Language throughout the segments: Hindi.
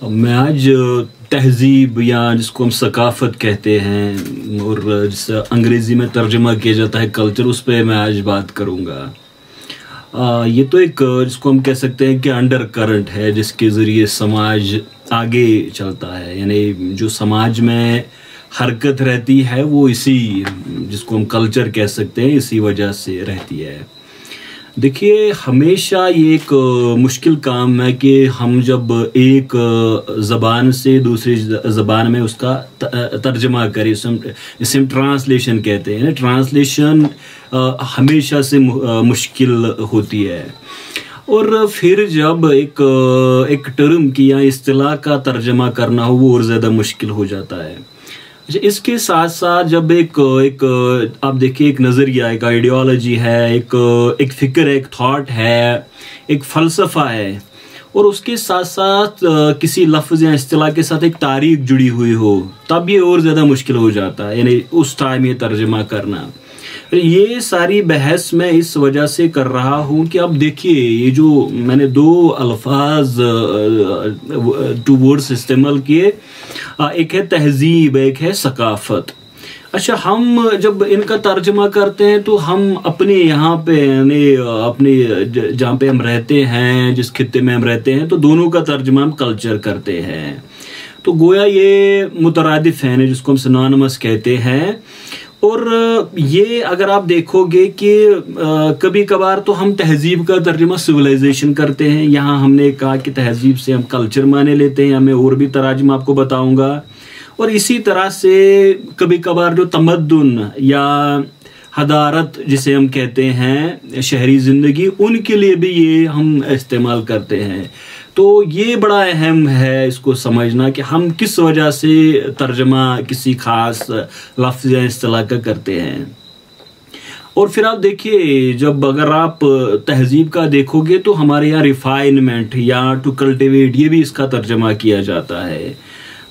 मैं आज तहजीब या जिसको हम सकाफ़त कहते हैं और जिसे अंग्रेज़ी में तर्जमा किया जाता है कल्चर, उस पर मैं आज बात करूँगा। ये तो एक जिसको हम कह सकते हैं कि अंडर करंट है जिसके ज़रिए समाज आगे चलता है, यानी जो समाज में हरकत रहती है वो इसी जिसको हम कल्चर कह सकते हैं इसी वजह से रहती है। देखिए, हमेशा ये एक मुश्किल काम है कि हम जब एक ज़बान से दूसरी ज़बान में उसका तर्जमा करें, इसे हम ट्रांसलेशन कहते हैं। ट्रांसलेशन हमेशा से मुश्किल होती है, और फिर जब एक टर्म की या इस्तिलाह का तर्जमा करना हो वो और ज़्यादा मुश्किल हो जाता है। इसके साथ साथ जब एक आप देखिए, एक नज़रिया, एक आइडियोलॉजी है, एक फिक्र है, एक थॉट है, एक फ़लसफ़ा है, और उसके साथ साथ किसी लफ्ज़ या इस्तिलाह के साथ एक तारीख जुड़ी हुई हो, तब ये और ज़्यादा मुश्किल हो जाता है, यानी उस टाइम ये तर्जमा करना। ये सारी बहस मैं इस वजह से कर रहा हूँ कि अब देखिए, ये जो मैंने दो अल्फाज टू वर्ड्स इस्तेमाल किए, एक है तहजीब, एक है सकाफ़त। अच्छा, हम जब इनका तर्जमा करते हैं तो हम अपने यहाँ पे यानी अपने जहाँ पे हम रहते हैं, जिस खित्ते में हम रहते हैं, तो दोनों का तर्जमा हम कल्चर करते हैं। तो गोया ये मुतरादिफ है, जिसको हम सिनोनिमस कहते हैं। और ये अगर आप देखोगे कि कभी कभार तो हम तहजीब का तर्जुमा सिविलाइजेशन करते हैं। यहाँ हमने कहा कि तहजीब से हम कल्चर माने लेते हैं, मैं और भी तराजुम आपको बताऊंगा। और इसी तरह से कभी कभार जो तमद्दुन या हदारत जिसे हम कहते हैं, शहरी ज़िंदगी, उनके लिए भी ये हम इस्तेमाल करते हैं। तो ये बड़ा अहम है इसको समझना कि हम किस वजह से तर्जमा किसी खास लफ्ज़ या इस्तिलाह का करते हैं। और फिर आप देखिए, जब अगर आप तहजीब का देखोगे तो हमारे यहाँ रिफाइनमेंट या टू कल्टिवेट, ये भी इसका तर्जमा किया जाता है।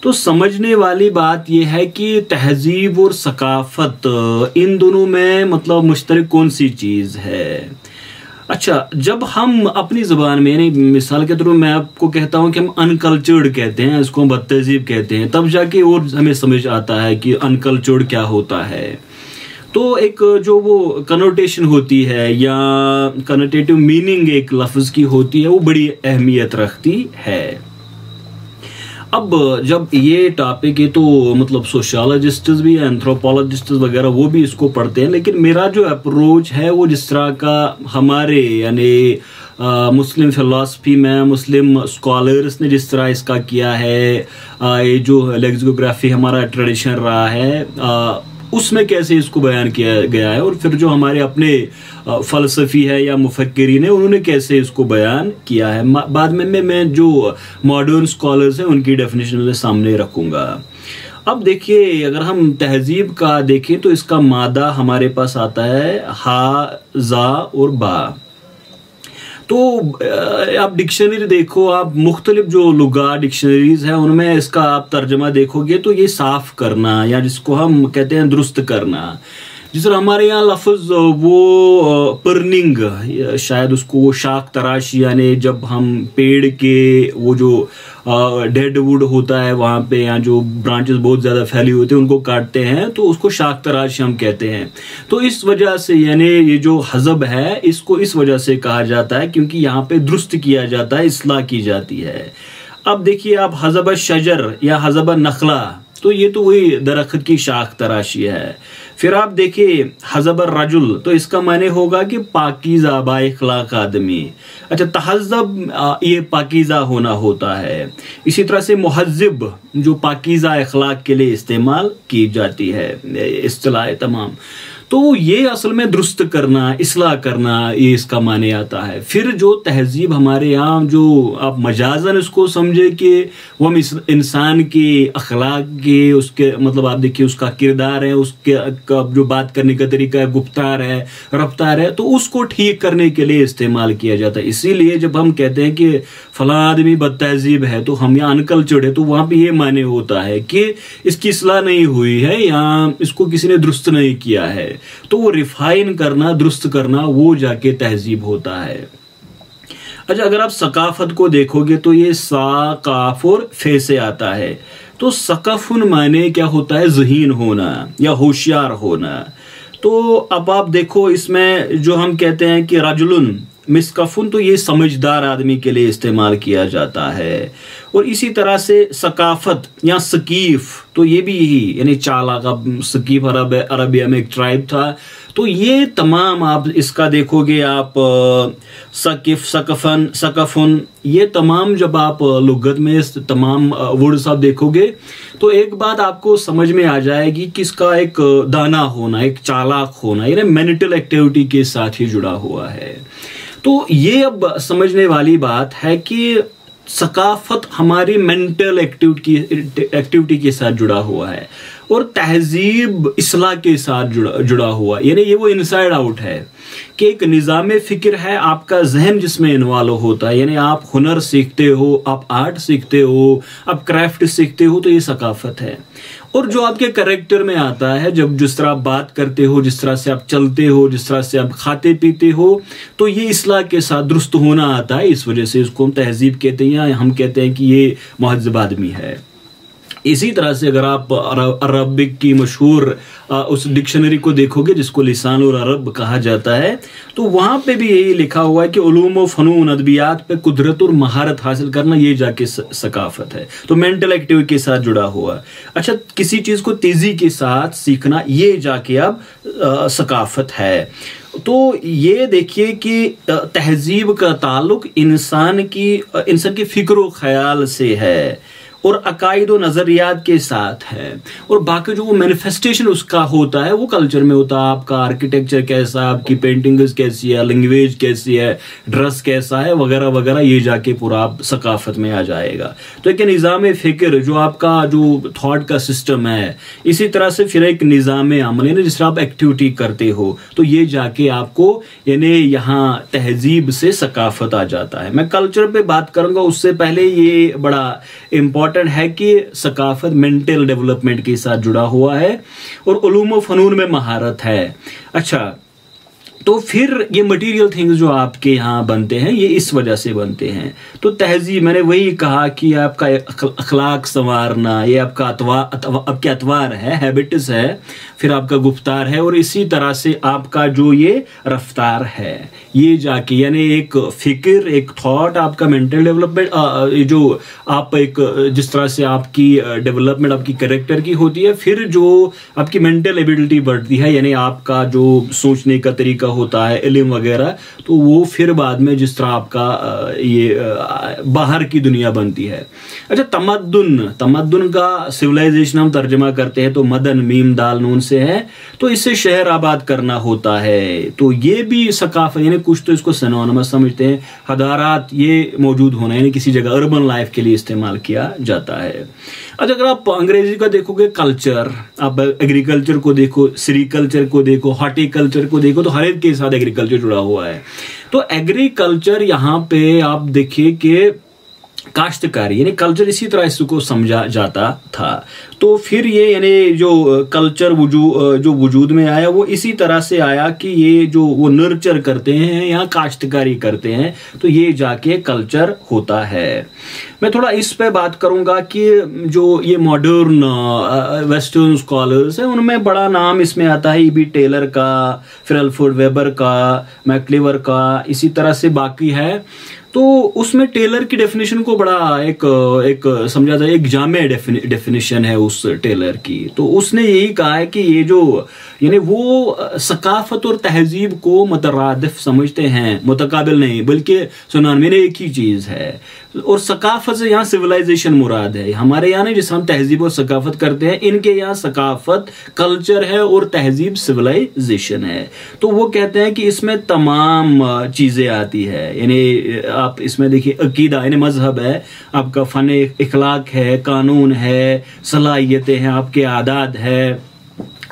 तो समझने वाली बात यह है कि तहजीब और सकाफ़त, इन दोनों में मतलब मुश्तरक कौन सी चीज़ है। अच्छा, जब हम अपनी ज़बान में, यानी मिसाल के तौर पर मैं आपको कहता हूँ कि हम अनकल्चर्ड कहते हैं, इसको हम बदतहजीब कहते हैं, तब जाके और हमें समझ आता है कि अनकल्चर्ड क्या होता है। तो एक जो वो कनोटेशन होती है या कनोटेटिव मीनिंग एक लफ्ज़ की होती है, वो बड़ी अहमियत रखती है। अब जब ये टॉपिक है तो मतलब सोशियोलॉजिस्ट भी, एंथ्रोपोलॉजिस्ट वगैरह वो भी इसको पढ़ते हैं, लेकिन मेरा जो अप्रोच है वो जिस तरह का हमारे यानी मुस्लिम फिलॉसफी में मुस्लिम स्कॉलर्स ने जिस तरह इसका किया है, ये जो लेक्सिकोग्राफी हमारा ट्रेडिशन रहा है, उसमें कैसे इसको बयान किया गया है, और फिर जो हमारे अपने फ़लसफ़ी है या मुफक्किरीन है, उन्होंने कैसे इसको बयान किया है, बाद में मैं जो मॉडर्न स्कॉलर्स हैं उनकी डेफिनेशन में सामने रखूँगा। अब देखिए, अगर हम तहजीब का देखें तो इसका मादा हमारे पास आता है हा, जा और बा। तो आप डिक्शनरी देखो, आप मुख्तलिफ जो लुगा डिक्शनरीज हैं उनमें इसका आप तर्जमा देखोगे तो ये साफ करना या जिसको हम कहते हैं दुरुस्त करना। जिस तरह हमारे यहाँ लफ्ज़ वो पर्निंग, शायद उसको वो शाख तराशी, यानी जब हम पेड़ के वो जो डेड वुड होता है वहाँ पे, या जो ब्रांचेस बहुत ज़्यादा फैली होती हैं उनको काटते हैं, तो उसको शाख तराशी हम कहते हैं। तो इस वजह से यानी ये जो हज़ब है इसको इस वजह से कहा जाता है क्योंकि यहाँ पे दुरुस्त किया जाता है, इस्लाह की जाती है। अब देखिए, आप हज़ब शजर या हज़ब नखला, तो ये तो वही दरख्त की शाख तराशी है। फिर आप देखिए हज़ब रजुल, तो इसका माने होगा कि पाकीज़ा बाइखलाक आदमी। अच्छा, तहज़्ज़ब ये पाकीज़ा होना होता है। इसी तरह से मुहज़्ज़िब जो पाकीज़ा अखलाक के लिए इस्तेमाल की जाती है इस्तिलाह तमाम। तो ये असल में दुरुस्त करना, इस्लाह करना, ये इसका माने आता है। फिर जो तहजीब हमारे यहाँ जो आप मजाजन इसको समझे कि वो हम इंसान के अखलाक के, उसके मतलब आप देखिए उसका किरदार है, उसके जो बात करने का तरीका है, गुफ्तार है, रफ्तार है, तो उसको ठीक करने के लिए इस्तेमाल किया जाता है। इसीलिए जब हम कहते हैं कि फला आदमी बदतहजीब है, तो हम यहाँ अनकल्चर्ड है, तो वहाँ पे ये माने होता है कि इसकी इस्लाह नहीं हुई है या इसको किसी ने दुरुस्त नहीं किया है। तो वो रिफाइन करना, दुरुस्त करना, वो जाके तहजीब होता है। अच्छा, अगर आप सकाफत को देखोगे तो ये सा काफ और फे से आता है। तो सकफुन माने क्या होता है, ज़हीन होना या होशियार होना। तो अब आप देखो इसमें जो हम कहते हैं कि रजुलुन मिसकफुन, तो ये समझदार आदमी के लिए इस्तेमाल किया जाता है। और इसी तरह से सकाफत या सकीफ, तो ये भी यही यानी चालाक। अब सकीफ अरबिया में एक ट्राइब था। तो ये तमाम आप इसका देखोगे आप सकीफ, सकफन, सकफुन, ये तमाम जब आप लुगत में तमाम वर्ड्स आप देखोगे तो एक बात आपको समझ में आ जाएगी कि इसका एक दाना होना, एक चालाक होना, यानी मेंटल एक्टिविटी के साथ ही जुड़ा हुआ है। तो ये अब समझने वाली बात है कि सकाफत हमारी मेंटल एक्टिविटी के साथ जुड़ा हुआ है और तहजीब इस्लाह के साथ जुड़ा हुआ, यानी ये वो इनसाइड आउट है कि एक निज़ाम फिक्र है, आपका जहन जिसमें इन्वॉल्व होता है। यानी आप हुनर सीखते हो, आप आर्ट सीखते हो, आप क्राफ्ट सीखते हो, तो ये सकाफत है। और जो आपके कैरेक्टर में आता है, जब जिस तरह आप बात करते हो, जिस तरह से आप चलते हो, जिस तरह से आप खाते पीते हो, तो ये इस्लाह के साथ दुरुस्त होना आता है। इस वजह से इसको हम तहजीब कहते हैं, या हम कहते हैं कि ये महज़ब आदमी है। इसी तरह से अगर आप अरबिक की मशहूर उस डिक्शनरी को देखोगे जिसको लिसानुल अरब कहा जाता है, तो वहां पे भी यही लिखा हुआ है कि उलूम व फनून अदबियात पे कुदरत और महारत हासिल करना, ये जाके सकाफत है। तो मेंटल एक्टिविटी के साथ जुड़ा हुआ। अच्छा, किसी चीज को तेजी के साथ सीखना, ये जाके अब सकाफत है। तो ये देखिए कि तहजीब का ताल्लुक इंसान की फिक्र ख्याल से है और अकायद व नज़रियात के साथ है। और बाकी जो वो मैनिफेस्टेशन उसका होता है वो कल्चर में होता है। आपका आर्किटेक्चर कैसा, आपकी पेंटिंग्स कैसी है, लैंग्वेज कैसी है, ड्रेस कैसा है, वगैरह वगैरह, ये जाके पूरा आप सकाफत में आ जाएगा। तो एक निज़ाम फ़िक्र, जो आपका जो थॉट का सिस्टम है, इसी तरह से फिर एक निज़ाम अमल, यानी जिस तरह आप एक्टिविटी करते हो, तो ये जाके आपको यानी यहाँ तहजीब से सकाफत आ जाता है। मैं कल्चर पे बात करूंगा, उससे पहले ये बड़ा इम्पोर्टेंट है कि सकाफत मेंटल डेवलपमेंट के साथ जुड़ा हुआ है और उलूम व फनून में महारत है। अच्छा, तो फिर ये मटेरियल थिंग्स जो आपके यहाँ बनते हैं, ये इस वजह से बनते हैं। तो तहजीब, मैंने वही कहा कि आपका अखलाक संवारना, ये आपका आपके अतवार है, हैबिट्स है, फिर आपका गुफ्तार है, और इसी तरह से आपका जो ये रफ्तार है, ये जाके यानी एक फिक्र, एक थॉट, आपका मेंटल डेवलपमेंट, जो आप एक जिस तरह से आपकी डेवलपमेंट आपकी कैरेक्टर की होती है, फिर जो आपकी मेंटल एबिलिटी बढ़ती है, यानी आपका जो सोचने का तरीका होता है, इल्म वगैरह, तो वो फिर बाद में जिस तरह आपका ये बाहर की दुनिया बनती है। अच्छा, तमद्दुन का सिविलाइजेशन हम तर्जमा करते हैं तो मदन, मीम दाल नून से है, तो इससे शहर आबाद करना होता है। तो ये भी सकाफत, यानी कुछ तो इसको सिनोनिमस समझते हैं, हदारात, ये मौजूद होना, यानी किसी जगह अर्बन लाइफ के लिए इस्तेमाल किया जाता है। अच्छा, अगर आप अंग्रेजी का देखोगे कल्चर, आप एग्रीकल्चर को देखो, सेरिकल्चर को देखो, हॉर्टिकल्चर को देखो, तो हर एक के साथ एग्रीकल्चर जुड़ा हुआ है। तो एग्रीकल्चर यहाँ पे आप देखिए कि काश्तकारी, यानी कल्चर इसी तरह इसको समझा जाता था। तो फिर ये यानी जो कल्चर जो वजूद में आया वो इसी तरह से आया कि ये जो वो नर्चर करते हैं या काश्तकारी करते हैं, तो ये जाके कल्चर होता है। मैं थोड़ा इस पे बात करूंगा कि जो ये मॉडर्न वेस्टर्न स्कॉलर्स हैं, उनमें बड़ा नाम इसमें आता है ई.बी. टेलर का, फिर अल्फ्रेड वेबर का, मैक्लिवर का, इसी तरह से बाकी है। तो उसमें टेलर की डेफिनेशन को बड़ा एक समझा जाए, एक जामे डेफिनेशन है उस टेलर की। तो उसने यही कहा है कि ये जो यानी वो सकाफत और तहजीब को मुतरादिफ समझते हैं, मुतकाबिल नहीं, बल्कि सुनान में एक ही चीज है। और सकाफत से यहाँ सिविलाइजेशन मुराद है। हमारे यहाँ नहीं, जिस हम तहजीब और सकाफत करते हैं, इनके यहाँ सकाफत कल्चर है और तहजीब सिविलाइजेशन है। तो वो कहते हैं कि इसमें तमाम चीजें आती है, यानी आप इसमें देखिए अकीदा यानी मजहब है, आपका फन इखलाक है, कानून है, सलाहियतें हैं, आपके आदात है,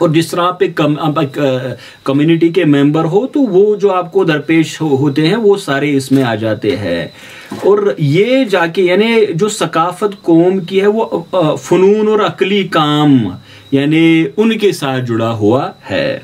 और जिस तरह आप एक कम्युनिटी के मेंबर हो, तो वो जो आपको दरपेश होते हैं वो सारे इसमें आ जाते हैं। और ये जाके यानी जो सकाफत कौम की है वो फनून और अकली काम यानी उनके साथ जुड़ा हुआ है।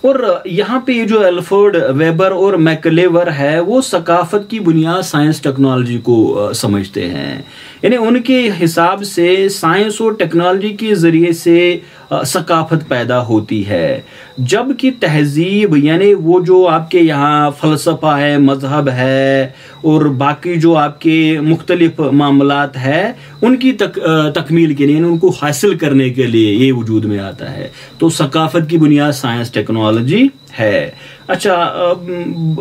और यहाँ पे ये जो अल्फ्रेड वेबर और मैकलेवर है वो सकाफत की बुनियाद साइंस टेक्नोलॉजी को समझते हैं। यानी उनके हिसाब से साइंस और टेक्नोलॉजी के जरिए से सकाफत पैदा होती है, जबकि तहजीब यानी वो जो आपके यहाँ फलसफा है, मजहब है और बाकी जो आपके मुख्तलिफ मामलात है उनकी तकमील के लिए, उनको हासिल करने के लिए ये वजूद में आता है। तो सकाफत की बुनियाद साइंस टेक्नोलॉजी है। अच्छा,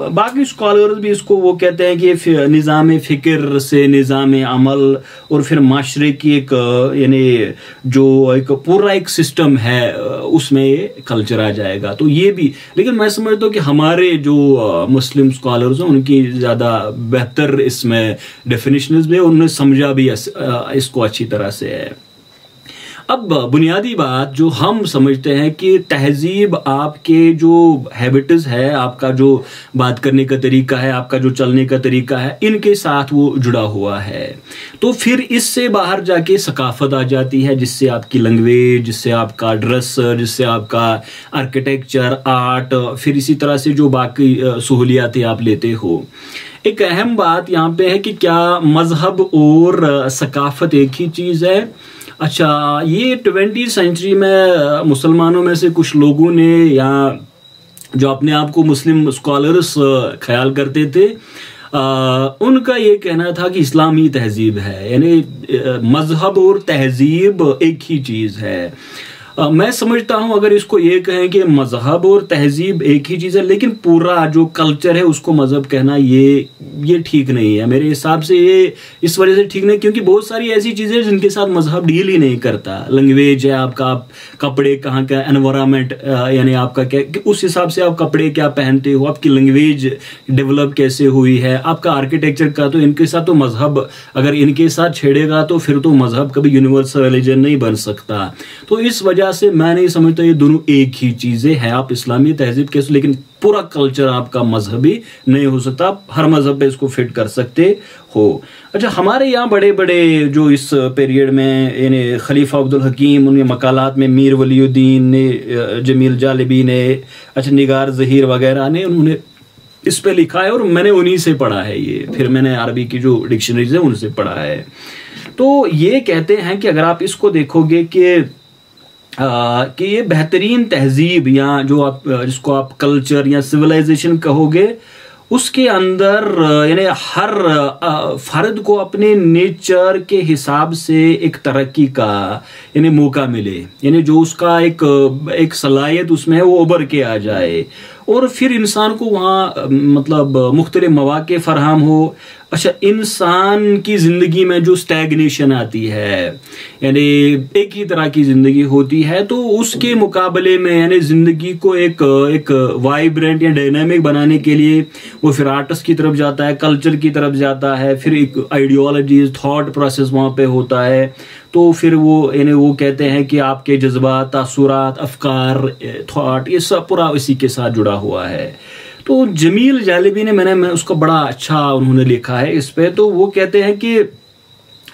बाकी स्कॉलर्स भी इसको वो कहते हैं कि निज़ाम फ़िक्र से निज़ाम अमल और फिर माशरे की एक यानी जो एक पूरा एक सिस्टम है उसमें ये कल्चर आ जाएगा। तो ये भी, लेकिन मैं समझता हूँ कि हमारे जो मुस्लिम स्कॉलर्स हैं उनकी ज़्यादा बेहतर इसमें डेफिनेशंस भी, उन्होंने समझा भी इसको अच्छी तरह से है। अब बुनियादी बात जो हम समझते हैं कि तहजीब आपके जो हैबिट्स है, आपका जो बात करने का तरीका है, आपका जो चलने का तरीका है, इनके साथ वो जुड़ा हुआ है। तो फिर इससे बाहर जाके सकाफत आ जाती है, जिससे आपकी लैंग्वेज, जिससे आपका ड्रेस, जिससे आपका आर्किटेक्चर, आर्ट, फिर इसी तरह से जो बाकी सहूलियातें आप लेते हो। एक अहम बात यहाँ पे है कि क्या मजहब और सकाफत एक ही चीज़ है? अच्छा, ये 20वीं सेंचुरी में मुसलमानों में से कुछ लोगों ने, या जो अपने आप को मुस्लिम स्कॉलर्स ख्याल करते थे, उनका ये कहना था कि इस्लाम ही तहजीब है, यानी मजहब और तहजीब एक ही चीज़ है। मैं समझता हूं अगर इसको ये कहें कि मजहब और तहजीब एक ही चीज़ है, लेकिन पूरा जो कल्चर है उसको मजहब कहना ये ठीक नहीं है मेरे हिसाब से। ये इस वजह से ठीक नहीं क्योंकि बहुत सारी ऐसी चीज़ें हैं जिनके साथ मजहब डील ही नहीं करता। लैंग्वेज है आपका, आप कपड़े कहाँ का, एनवायरनमेंट यानी आपका क्या, उस हिसाब से आप कपड़े क्या पहनते हो, आपकी लैंग्वेज डेवलप कैसे हुई है, आपका आर्किटेक्चर का, तो इनके साथ तो मजहब अगर इनके साथ छेड़ेगा तो फिर तो मजहब कभी यूनिवर्सल रिलीजन नहीं बन सकता। तो इस वजह से मैं नहीं समझता ये दोनों एक ही चीजें हैं। आप इस्लामी तहजीब के, लेकिन पूरा कल्चर आपका मजहबी नहीं हो सकता, आप हर मजहब पे इसको फिट कर सकते हो। अच्छा, हमारे यहाँ बड़े बड़े जो इस पीरियड में यानी खलीफा अब्दुल हकीम, उनके मकालात में मीर वलीउद्दीन ने, जमील जालिबी ने, अच्छा निगार ज़हीर वगैरह ने, उन्होंने इस पे लिखा है और मैंने उन्हीं से पढ़ा है ये, फिर मैंने अरबी की जो डिक्शनरीज है उनसे पढ़ा है। तो ये कहते हैं कि अगर आप इसको देखोगे कि ये बेहतरीन तहजीब या जो आप जिसको आप कल्चर या सिविलाइजेशन कहोगे, उसके अंदर यानी हर फर्द को अपने नेचर के हिसाब से एक तरक्की का यानी मौका मिले, यानी जो उसका एक सलाहियत उसमें है वो उभर के आ जाए और फिर इंसान को वहाँ मतलब मुख्तलिफ मौक़े फराहम हो। अच्छा, इंसान की ज़िंदगी में जो स्टैग्नेशन आती है, यानी एक ही तरह की ज़िंदगी होती है, तो उसके मुकाबले में यानी ज़िंदगी को एक वाइब्रेंट या डायनामिक बनाने के लिए वो फिर आर्टिस्ट की तरफ जाता है, कल्चर की तरफ जाता है, फिर एक आइडियोलॉजीज, थॉट प्रोसेस वहाँ पे होता है। तो फिर वो यानी वो कहते हैं कि आपके जज्बात, तासुरात, अफकार, थॉट, ये सब पूरा इसी के साथ जुड़ा हुआ है। तो जमील जालिबी ने मैं उसका बड़ा अच्छा उन्होंने लिखा है इस पे। तो वो कहते हैं कि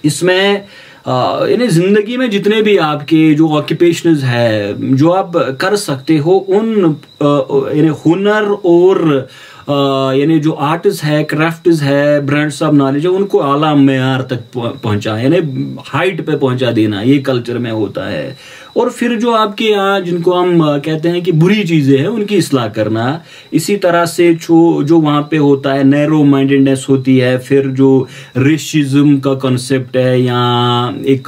इसमें यानी जिंदगी में जितने भी आपके जो ऑक्यूपेशंस है जो आप कर सकते हो, उन यानी हुनर और यानी जो आर्टिस्ट है, क्राफ्ट्स है, ब्रांड्स ऑफ नॉलेज है, उनको आला मेयार तक पहुंचा, यानी हाइट पे पहुंचा देना, ये कल्चर में होता है। और फिर जो आपके यहाँ जिनको हम कहते हैं कि बुरी चीज़ें हैं उनकी इस्लाह करना, इसी तरह से जो वहाँ पे होता है नैरो माइंडेडनेस होती है, फिर जो रेसिज्म का कॉन्सेप्ट है या एक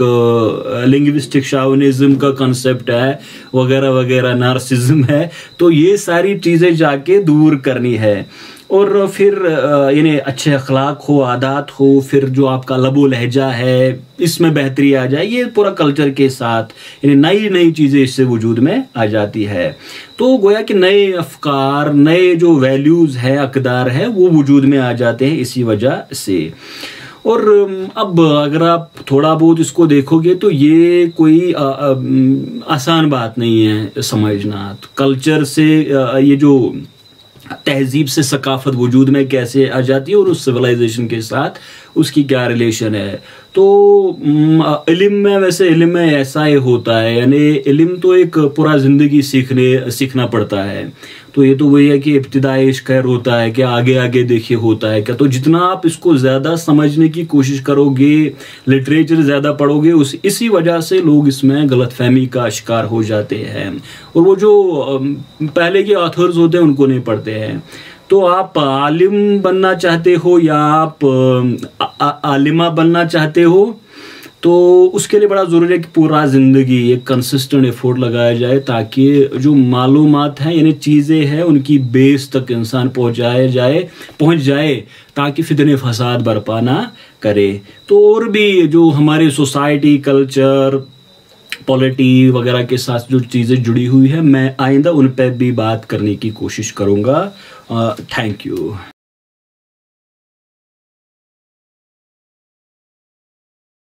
लिंग्विस्टिक शावनिज्म का कॉन्सेप्ट है वगैरह वगैरह, नार्सिज्म है, तो ये सारी चीज़ें जाके दूर करनी है। और फिर यानी अच्छे अखलाक हो, आदात हो, फिर जो आपका लबो लहजा है इसमें बेहतरी आ जाए, ये पूरा कल्चर के साथ यानी नई नई चीज़ें इससे वजूद में आ जाती है। तो गोया कि नए अफकार, नए जो वैल्यूज़ है, अक़दार है, वो वजूद में आ जाते हैं इसी वजह से। और अब अगर आप थोड़ा बहुत इसको देखोगे तो ये कोई आसान बात नहीं है समझना। कल्चर से ये जो तहजीब से सकाफत वजूद में कैसे आ जाती है और उस सिविलाइजेशन के साथ उसकी क्या रिलेशन है। तो इल्म में, वैसे इल्म में ऐसा ही होता है, यानी इल्म तो एक पूरा ज़िंदगी सीखना पड़ता है। तो ये तो वही है कि इब्तिदाई इश्क खैर होता है क्या, आगे आगे देखिए होता है क्या। तो जितना आप इसको ज़्यादा समझने की कोशिश करोगे, लिटरेचर ज़्यादा पढ़ोगे, इसी वजह से लोग इसमें गलतफहमी का शिकार हो जाते हैं, और वो जो पहले के ऑथर्स होते हैं उनको नहीं पढ़ते हैं। तो आप आलिम बनना चाहते हो या आप आलिमा बनना चाहते हो, तो उसके लिए बड़ा ज़रूरी है कि पूरा ज़िंदगी एक कंसिस्टेंट एफर्ट लगाया जाए, ताकि जो मालूमात हैं यानी चीज़ें हैं उनकी बेस तक इंसान पहुंच जाए, ताकि फितने फसाद बर्पा ना करे। तो और भी जो हमारे सोसाइटी, कल्चर, पॉलिटी वगैरह के साथ जो चीज़ें जुड़ी हुई है, मैं आइंदा उन पर भी बात करने की कोशिश करूँगा। Thank you.